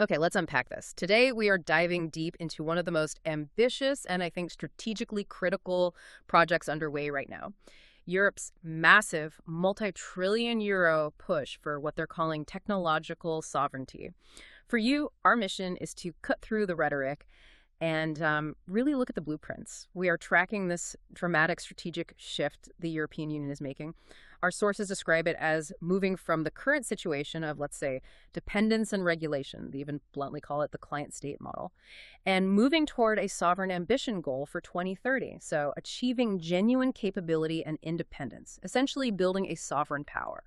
Okay, let's unpack this. Today, we are diving deep into one of the most ambitious and I think strategically critical projects underway right now. Europe's massive multi-trillion euro push for what they're calling technological sovereignty. For you, our mission is to cut through the rhetoric and really look at the blueprints. We are tracking this dramatic strategic shift the European Union is making. Our sources describe it as moving from the current situation of, let's say, dependence and regulation. They even bluntly call it the client state model, and moving toward a sovereign ambition goal for 2030. So achieving genuine capability and independence, essentially building a sovereign power.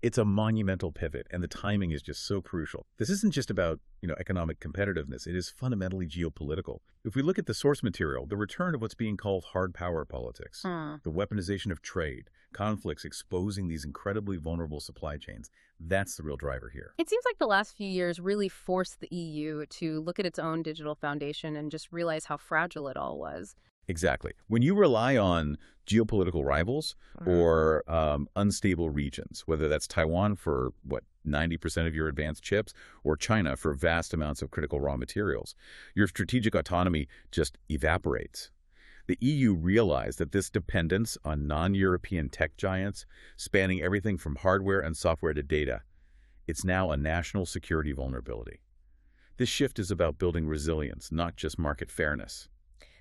It's a monumental pivot, and the timing is just so crucial. This isn't just about, economic competitiveness. It is fundamentally geopolitical. If we look at the source material, the return of what's being called hard power politics, the weaponization of trade, conflicts exposing these incredibly vulnerable supply chains, that's the real driver here. It seems like the last few years really forced the EU to look at its own digital foundation and just realize how fragile it all was. Exactly. When you rely on geopolitical rivals or unstable regions, whether that's Taiwan for, 90% of your advanced chips, or China for vast amounts of critical raw materials, your strategic autonomy just evaporates. The EU realized that this dependence on non-European tech giants, spanning everything from hardware and software to data, it's now a national security vulnerability. This shift is about building resilience, not just market fairness.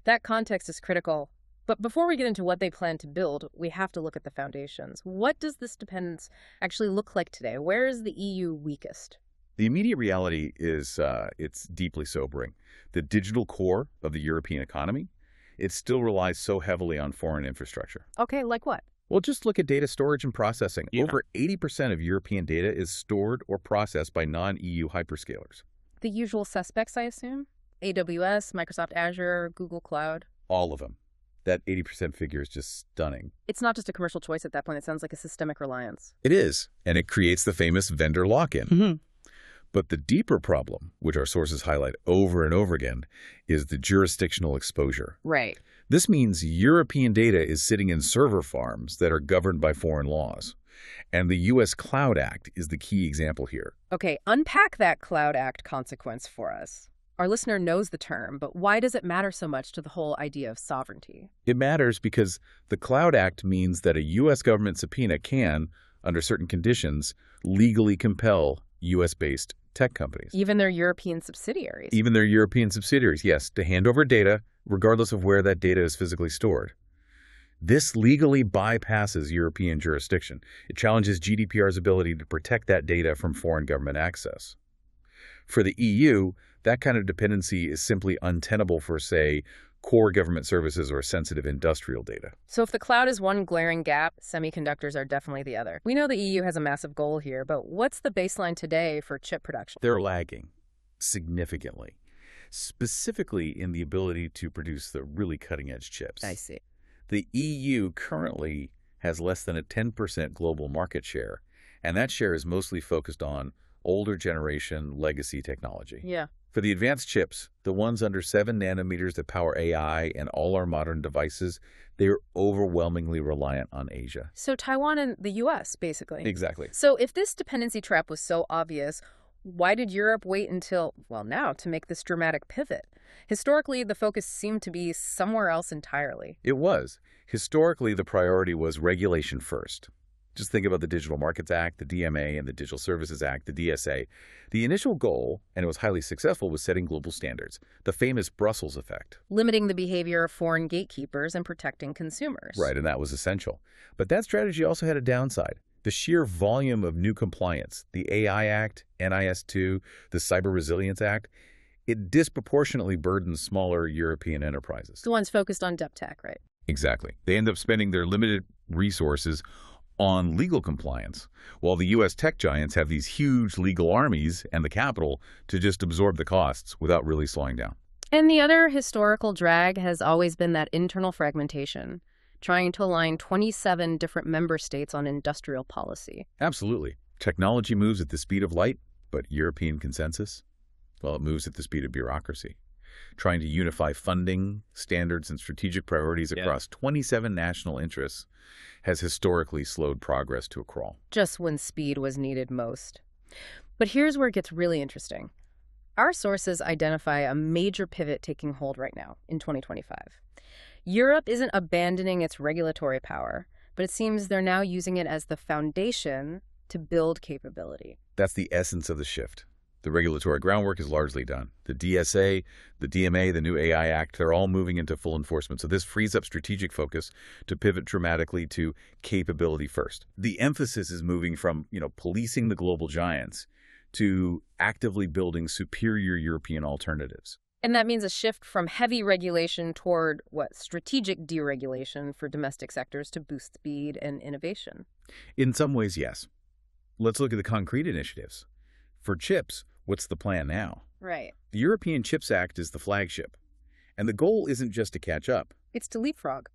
That context is critical. But before we get into what they plan to build, we have to look at the foundations. What does this dependence actually look like today? Where is the EU weakest? The immediate reality is it's deeply sobering. The digital core of the European economy, it still relies so heavily on foreign infrastructure. Okay, like what? Well, just look at data storage and processing. Over 80% of European data is stored or processed by non-EU hyperscalers. The usual suspects, I assume? AWS, Microsoft Azure, Google Cloud? All of them. That 80% figure is just stunning. It's not just a commercial choice at that point. It sounds like a systemic reliance. It is, and it creates the famous vendor lock-in. But the deeper problem, which our sources highlight over and over again, is the jurisdictional exposure. Right. This means European data is sitting in server farms that are governed by foreign laws. And the U.S. Cloud Act is the key example here. Okay, unpack that Cloud Act consequence for us. Our listener knows the term, but why does it matter so much to the whole idea of sovereignty? It matters because the Cloud Act means that a U.S. government subpoena can, under certain conditions, legally compel U.S.-based tech companies. Even their European subsidiaries. Even their European subsidiaries, yes, to hand over data, regardless of where that data is physically stored. This legally bypasses European jurisdiction. It challenges GDPR's ability to protect that data from foreign government access. For the EU, that kind of dependency is simply untenable for, say, core government services or sensitive industrial data. So if the cloud is one glaring gap, semiconductors are definitely the other. We know the EU has a massive goal here, but what's the baseline today for chip production? They're lagging significantly, specifically in the ability to produce the really cutting-edge chips. I see. The EU currently has less than a 10% global market share, and that share is mostly focused on older generation legacy technology. Yeah. For the advanced chips, the ones under 7 nanometers that power AI and all our modern devices, they're overwhelmingly reliant on Asia. So Taiwan and the U.S., basically. Exactly. So if this dependency trap was so obvious, why did Europe wait until, now, to make this dramatic pivot? Historically, the focus seemed to be somewhere else entirely. It was. Historically, the priority was regulation first. Just think about the Digital Markets Act, the DMA, and the Digital Services Act, the DSA. The initial goal, and it was highly successful, was setting global standards, the famous Brussels effect. Limiting the behavior of foreign gatekeepers and protecting consumers. Right, and that was essential. But that strategy also had a downside. The sheer volume of new compliance, the AI Act, NIS2, the Cyber Resilience Act, it disproportionately burdens smaller European enterprises. The ones focused on dep tech, right? Exactly. They end up spending their limited resources on legal compliance, while the U.S. tech giants have these huge legal armies and the capital to just absorb the costs without really slowing down. And the other historical drag has always been that internal fragmentation, trying to align 27 different member states on industrial policy. Absolutely. Technology moves at the speed of light, but European consensus? Well, it moves at the speed of bureaucracy. Trying to unify funding, standards, and strategic priorities across 27 national interests has historically slowed progress to a crawl. Just when speed was needed most. But here's where it gets really interesting. Our sources identify a major pivot taking hold right now in 2025. Europe isn't abandoning its regulatory power, but it seems they're now using it as the foundation to build capability. That's the essence of the shift. The regulatory groundwork is largely done. The DSA, the DMA, the new AI Act, they're all moving into full enforcement. So this frees up strategic focus to pivot dramatically to capability first. The emphasis is moving from, policing the global giants to actively building superior European alternatives. And that means a shift from heavy regulation toward, strategic deregulation for domestic sectors to boost speed and innovation. In some ways, yes. Let's look at the concrete initiatives. For chips, what's the plan now? Right. The European Chips Act is the flagship. And the goal isn't just to catch up. It's to leapfrog.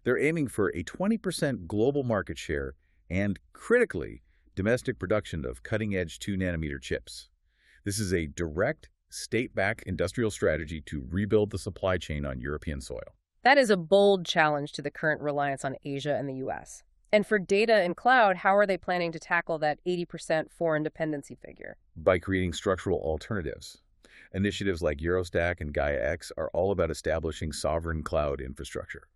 They're aiming for a 20% global market share and, critically, domestic production of cutting-edge 2-nanometer chips. This is a direct, state-backed industrial strategy to rebuild the supply chain on European soil. That is a bold challenge to the current reliance on Asia and the U.S. And for data and cloud, how are they planning to tackle that 80% foreign dependency figure? By creating structural alternatives. Initiatives like Eurostack and Gaia-X are all about establishing sovereign cloud infrastructure.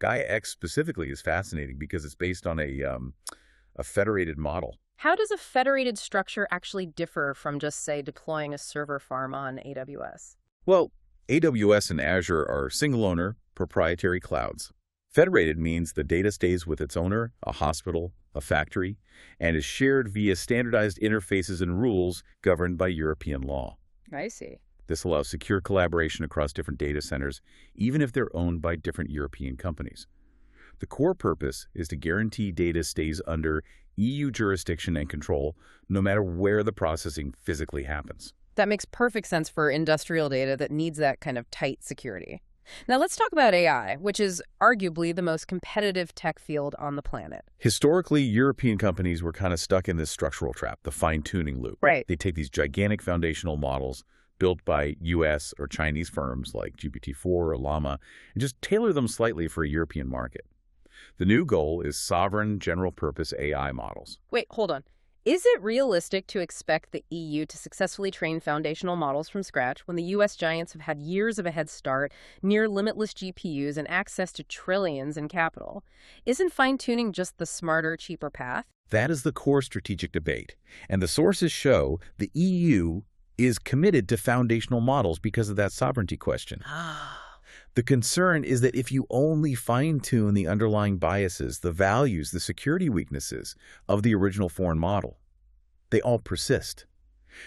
Gaia-X specifically is fascinating because it's based on a federated model. How does a federated structure actually differ from just, say, deploying a server farm on AWS? Well, AWS and Azure are single-owner, proprietary clouds. Federated means the data stays with its owner, a hospital, a factory, and is shared via standardized interfaces and rules governed by European law. I see. This allows secure collaboration across different data centers, even if they're owned by different European companies. The core purpose is to guarantee data stays under EU jurisdiction and control, no matter where the processing physically happens. That makes perfect sense for industrial data that needs that kind of tight security. Now let's talk about AI, which is arguably the most competitive tech field on the planet. Historically, European companies were kind of stuck in this structural trap, the fine-tuning loop. Right. They take these gigantic foundational models built by U.S. or Chinese firms like GPT-4 or Llama and just tailor them slightly for a European market. The new goal is sovereign general-purpose AI models. Wait, hold on. Is it realistic to expect the EU to successfully train foundational models from scratch when the U.S. giants have had years of a head start, near limitless GPUs, and access to trillions in capital? Isn't fine-tuning just the smarter, cheaper path? That is the core strategic debate. And the sources show the EU is committed to foundational models because of that sovereignty question. The concern is that if you only fine-tune the underlying biases, the values, the security weaknesses of the original foreign model, they all persist.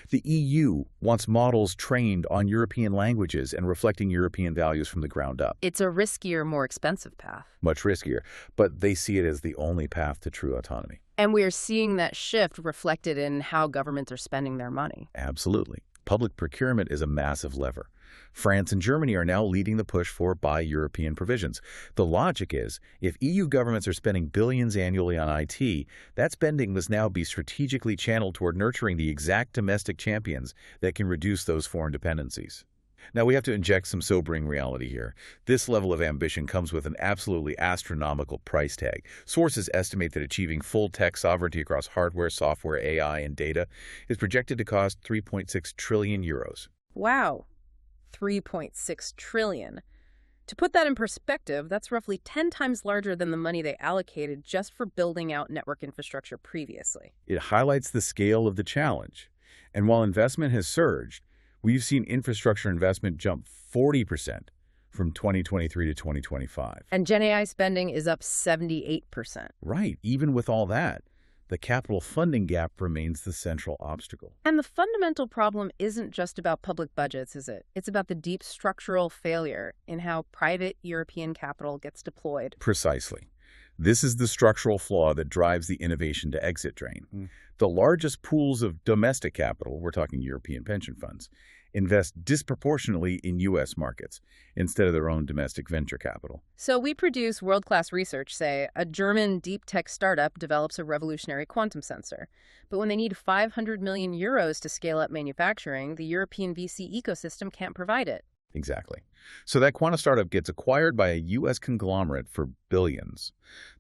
The EU wants models trained on European languages and reflecting European values from the ground up. It's a riskier, more expensive path. Much riskier, but they see it as the only path to true autonomy. And we are seeing that shift reflected in how governments are spending their money. Absolutely. Public procurement is a massive lever. France and Germany are now leading the push for Buy European provisions. The logic is, if EU governments are spending billions annually on IT, that spending must now be strategically channeled toward nurturing the exact domestic champions that can reduce those foreign dependencies. Now, we have to inject some sobering reality here. This level of ambition comes with an absolutely astronomical price tag. Sources estimate that achieving full tech sovereignty across hardware, software, AI, and data is projected to cost 3.6 trillion euros. Wow. 3.6 trillion. To put that in perspective, that's roughly 10 times larger than the money they allocated just for building out network infrastructure previously. It highlights the scale of the challenge. And while investment has surged, we've seen infrastructure investment jump 40% from 2023 to 2025. And Gen AI spending is up 78%. Right. Even with all that, the capital funding gap remains the central obstacle. And the fundamental problem isn't just about public budgets, is it? It's about the deep structural failure in how private European capital gets deployed. Precisely. This is the structural flaw that drives the innovation to exit drain. The largest pools of domestic capital, we're talking European pension funds, invest disproportionately in U.S. markets instead of their own domestic venture capital. So we produce world-class research, say, a German deep tech startup develops a revolutionary quantum sensor. But when they need 500 million euros to scale up manufacturing, the European VC ecosystem can't provide it. Exactly. So that quantum startup gets acquired by a U.S. conglomerate for billions.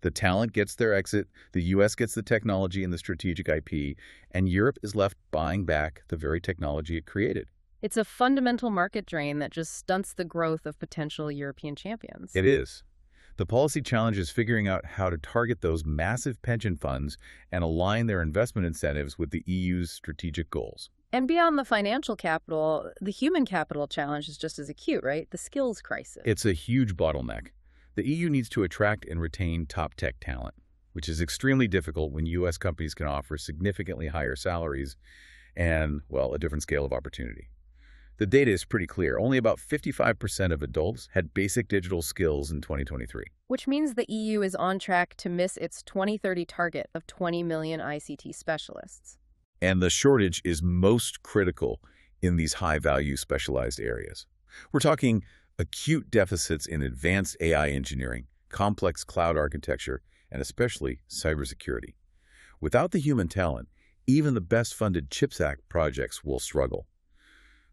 The talent gets their exit, the U.S. gets the technology and the strategic IP, and Europe is left buying back the very technology it created. It's a fundamental market drain that just stunts the growth of potential European champions. It is. The policy challenge is figuring out how to target those massive pension funds and align their investment incentives with the EU's strategic goals. And beyond the financial capital, the human capital challenge is just as acute, right? The skills crisis. It's a huge bottleneck. The EU needs to attract and retain top tech talent, which is extremely difficult when U.S. companies can offer significantly higher salaries and, well, a different scale of opportunity. The data is pretty clear. Only about 55% of adults had basic digital skills in 2023. Which means the EU is on track to miss its 2030 target of 20 million ICT specialists. And the shortage is most critical in these high-value specialized areas. We're talking acute deficits in advanced AI engineering, complex cloud architecture, and especially cybersecurity. Without the human talent, even the best-funded CHIPS Act projects will struggle.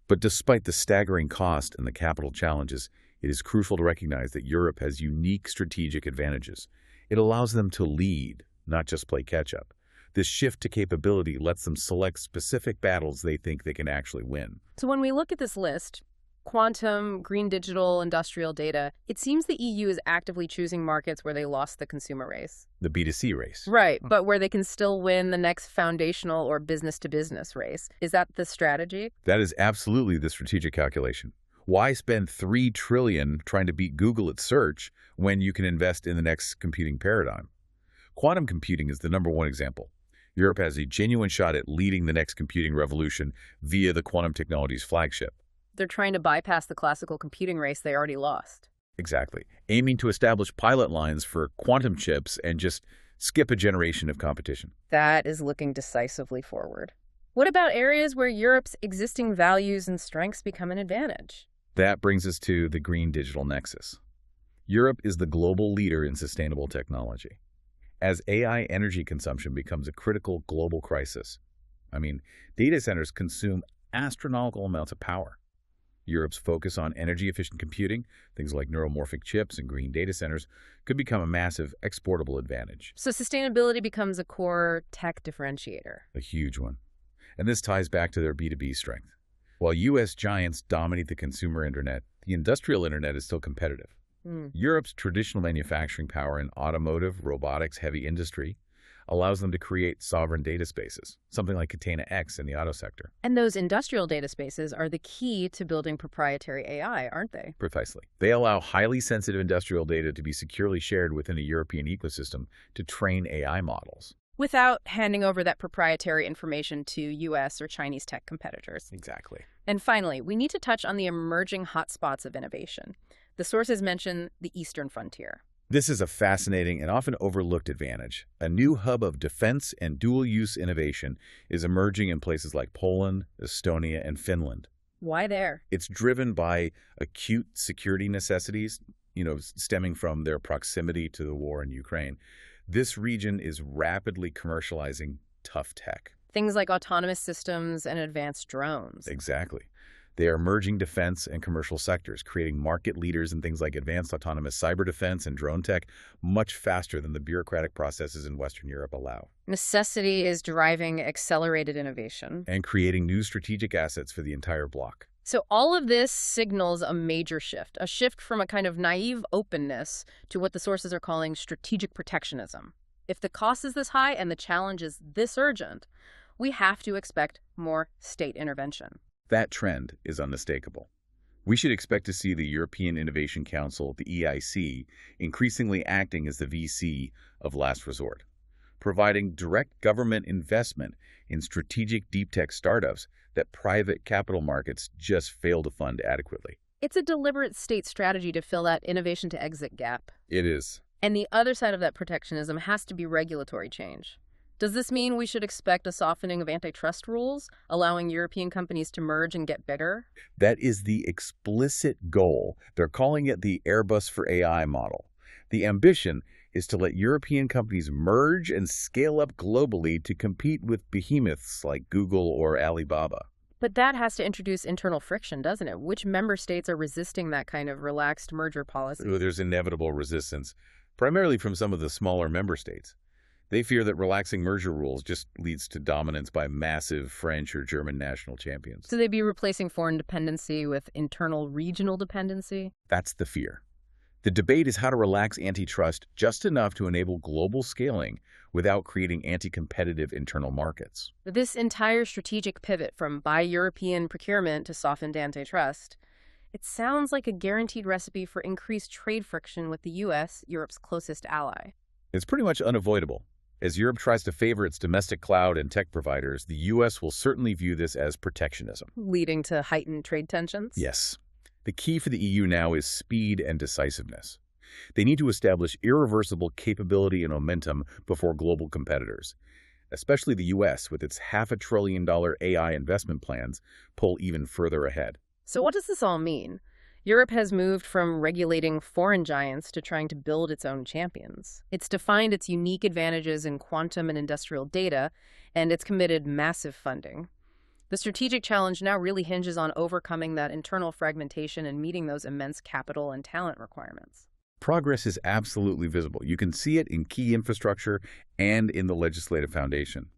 But despite the staggering cost and the capital challenges, it is crucial to recognize that Europe has unique strategic advantages. It allows them to lead, not just play catch-up. This shift to capability lets them select specific battles they think they can actually win. So when we look at this list, quantum, green digital, industrial data, it seems the EU is actively choosing markets where they lost the consumer race. The B2C race. Right, but where they can still win the next foundational or business-to-business race. Is that the strategy? That is absolutely the strategic calculation. Why spend $3 trillion trying to beat Google at search when you can invest in the next computing paradigm? Quantum computing is the #1 example. Europe has a genuine shot at leading the next computing revolution via the quantum technology's flagship. They're trying to bypass the classical computing race they already lost. Exactly. Aiming to establish pilot lines for quantum chips and just skip a generation of competition. That is looking decisively forward. What about areas where Europe's existing values and strengths become an advantage? That brings us to the green digital nexus. Europe is the global leader in sustainable technology. As AI energy consumption becomes a critical global crisis, data centers consume astronomical amounts of power. Europe's focus on energy-efficient computing, things like neuromorphic chips and green data centers, could become a massive exportable advantage. So sustainability becomes a core tech differentiator. A huge one. And this ties back to their B2B strength. While U.S. giants dominate the consumer internet, the industrial internet is still competitive. Europe's traditional manufacturing power in automotive, robotics, heavy industry allows them to create sovereign data spaces, something like Catena X in the auto sector. And those industrial data spaces are the key to building proprietary AI, aren't they? Precisely. They allow highly sensitive industrial data to be securely shared within a European ecosystem to train AI models. Without handing over that proprietary information to U.S. or Chinese tech competitors. Exactly. And finally, we need to touch on the emerging hotspots of innovation. The sources mention the Eastern frontier. This is a fascinating and often overlooked advantage. A new hub of defense and dual-use innovation is emerging in places like Poland, Estonia, and Finland. Why there? It's driven by acute security necessities, stemming from their proximity to the war in Ukraine. This region is rapidly commercializing tough tech. Things like autonomous systems and advanced drones. Exactly. They are merging defense and commercial sectors, creating market leaders in things like advanced autonomous cyber defense and drone tech much faster than the bureaucratic processes in Western Europe allow. Necessity is driving accelerated innovation. And creating new strategic assets for the entire bloc. So all of this signals a major shift, a shift from a kind of naive openness to what the sources are calling strategic protectionism. If the cost is this high and the challenge is this urgent, we have to expect more state intervention. That trend is unmistakable. We should expect to see the European Innovation Council, the EIC, increasingly acting as the VC of last resort, providing direct government investment in strategic deep tech startups that private capital markets just fail to fund adequately. It's a deliberate state strategy to fill that innovation to exit gap. It is. And the other side of that protectionism has to be regulatory change. Does this mean we should expect a softening of antitrust rules, allowing European companies to merge and get bigger? That is the explicit goal. They're calling it the Airbus for AI model. The ambition is to let European companies merge and scale up globally to compete with behemoths like Google or Alibaba. But that has to introduce internal friction, doesn't it? Which member states are resisting that kind of relaxed merger policy? There's inevitable resistance, primarily from some of the smaller member states. They fear that relaxing merger rules just leads to dominance by massive French or German national champions. So they'd be replacing foreign dependency with internal regional dependency? That's the fear. The debate is how to relax antitrust just enough to enable global scaling without creating anti-competitive internal markets. This entire strategic pivot from buy European procurement to softened antitrust, it sounds like a guaranteed recipe for increased trade friction with the U.S., Europe's closest ally. It's pretty much unavoidable. As Europe tries to favor its domestic cloud and tech providers, the U.S. will certainly view this as protectionism. Leading to heightened trade tensions? Yes. The key for the EU now is speed and decisiveness. They need to establish irreversible capability and momentum before global competitors, especially the U.S. with its $500 billion AI investment plans pull even further ahead. So what does this all mean? Europe has moved from regulating foreign giants to trying to build its own champions. It's defined its unique advantages in quantum and industrial data, and it's committed massive funding. The strategic challenge now really hinges on overcoming that internal fragmentation and meeting those immense capital and talent requirements. Progress is absolutely visible. You can see it in key infrastructure and in the legislative foundation.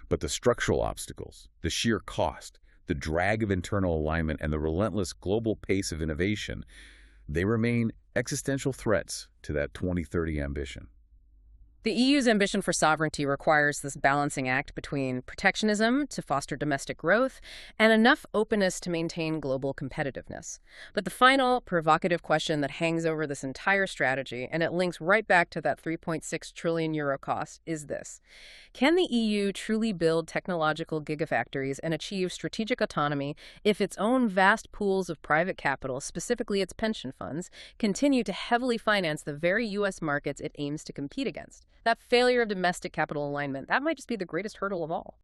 But the structural obstacles, the sheer cost, the drag of internal alignment, and the relentless global pace of innovation, they remain existential threats to that 2030 ambition. The EU's ambition for sovereignty requires this balancing act between protectionism to foster domestic growth and enough openness to maintain global competitiveness. But the final provocative question that hangs over this entire strategy, and it links right back to that 3.6 trillion euro cost, is this. Can the EU truly build technological gigafactories and achieve strategic autonomy if its own vast pools of private capital, specifically its pension funds, continue to heavily finance the very U.S. markets it aims to compete against? That failure of domestic capital alignment, that might just be the greatest hurdle of all.